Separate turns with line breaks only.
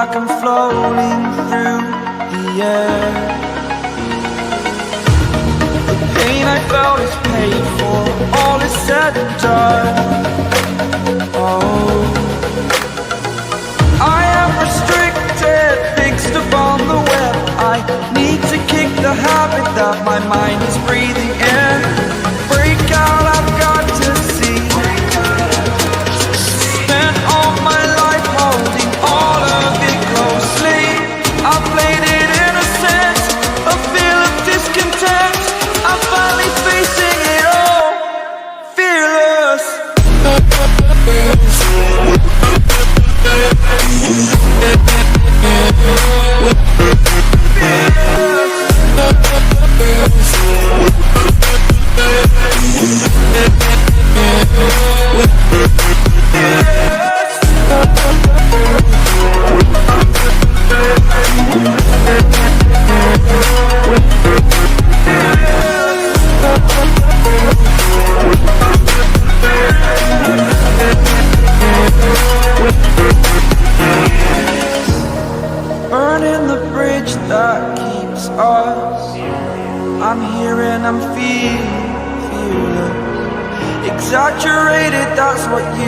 like I'm floating through the air. The pain I felt is paid for, all is said and done. Oh, I am restricted, fixed upon the web. I need to kick the habit that my mind is breathing in. Break out, I've got to see. Spent all my life holding all of it closely. I played it innocent, a feel of discontent. I'm finally facing it all, fearless. Burning the bridge that keeps us. I'm here and I'm feeling fearless. Exaggerated, that's what you